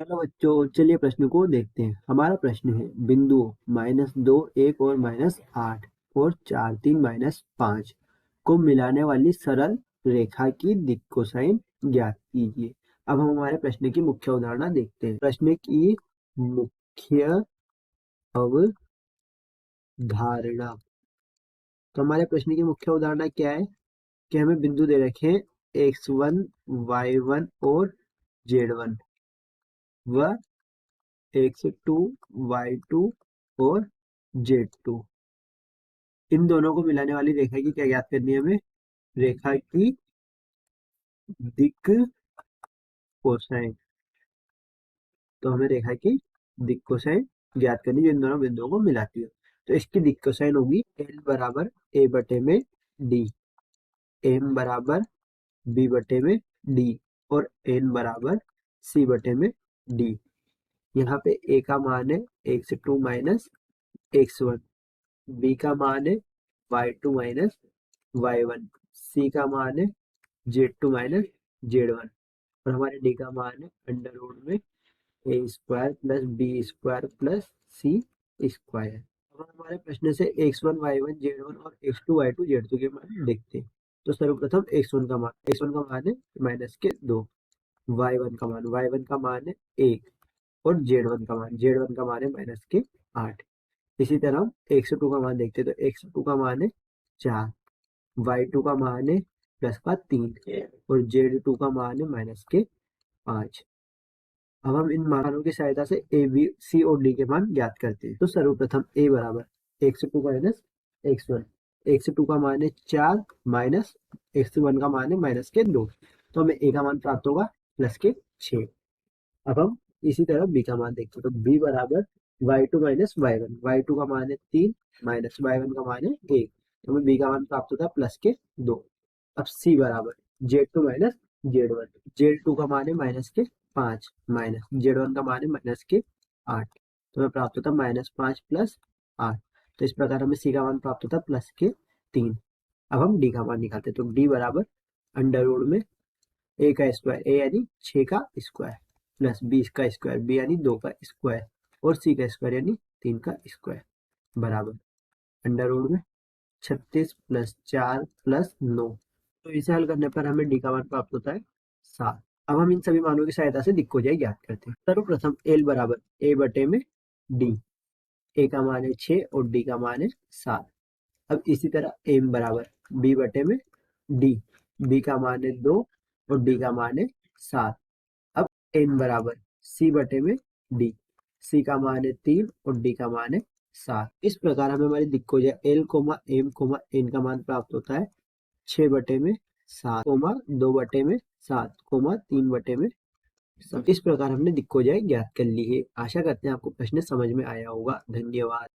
Hello बच्चों, चलिए प्रश्न को देखते हैं। हमारा प्रश्न है बिंदुओं -2, 1 और -8 और 4, 3, -5 को मिलाने वाली सरल रेखा की दिक् कोसाइन ज्ञात कीजिए। अब हम हमारे प्रश्न की मुख्य अवधारणा देखते हैं। प्रश्न की मुख्य अवधारणा, तो हमारे प्रश्न की मुख्य अवधारणा क्या है कि हमें बिंदु दे रखे हैं x1, y1 और z1 व x2, y2 और z2। इन दोनों को मिलाने वाली रेखा की क्या ज्ञात करनी है हमें? रेखा की दिक् कोसाइन। तो हमें रेखा की दिक् कोसाइन ज्ञात करनी जो इन दोनों बिंदुओं को मिलाती है। तो इसकी दिक् कोसाइन होगी l बराबर a बटे में d, m बराबर b बटे में d और n बराबर c बटे में d। यहाँ पे a का मान है x2 माइनस x1, b का मान है y2 माइनस y1, c का मान है z2 माइनस z1 और हमारे d का मान है अंडर रूट में a square plus B square plus C square. अब हमारे प्रश्न से x1, y1, z1 और x2, y2, z2 के मान देखते हैं। तो सर्वप्रथम x1 का मान है -2, y1 का मान है 1 और z1 का मान है -8। इसी तरह x2 का मान देखते हैं। तो x2 का मान है 4, y2 का मान है +3 और z2 का मान है -5। अब हम इन मानों की सहायता से ए बी सी और डी के मान ज्ञात करते हैं। तो सर्वप्रथम a बराबर x2 माइनस x1, x2 का मान है 4 माइनस x1 का मान है -2, तो हमें a का मान प्राप्त होगा +6। अब हम इसी तरह b का मान देखते हैं। तो b बराबर y2 माइनस y1, y2 का मान है 3 माइनस y1 का मान है 1, तो हमें b का मान प्राप्त होता है +2। अब c बराबर z2 माइनस z1, z2 का मान है -5 माइनस z1 का मान है -8, तो हमें प्राप्त होता है -5 + 8। तो इस प्रकार हमें c का मान प्राप्त होता है +3। अब हम d का मान निकालते हैं। तो d बराबर अंडर रूट में a का स्क्वायर, a यानी 6 का स्क्वायर प्लस b का स्क्वायर, b यानी 2 का स्क्वायर और c का स्क्वायर यानी 3 का स्क्वायर बराबर अंडर रूट में 36 + 4 + 9। तो इसे हल करने पर हमें डी का मान प्राप्त होता है 7। अब हम इन सभी मानों की सहायता से दिक् कोसाइन ज्ञात करते हैं। सर्वप्रथम एल बराबर ए बटे में डी, ए का मान है 6 और डी का मान है 7। अब इसी तरह एम बराबर बी बटे में डी, बी का मान है 2 और डी का मान है 7। अब एन बराबर सी बटे में डी, सी का मान है 3 और डी का मान है 7। इस प्रकार हमें हमारी दिक् कोसाइन एल एम एन का मान प्राप्त होता है 6 बटे में 7, 2 बटे में 7, 3 बटे में 7। इस प्रकार हमने दिक् कोसाइन ज्ञात कर ली है। आशा करते हैं आपको प्रश्न समझ में आया होगा। धन्यवाद।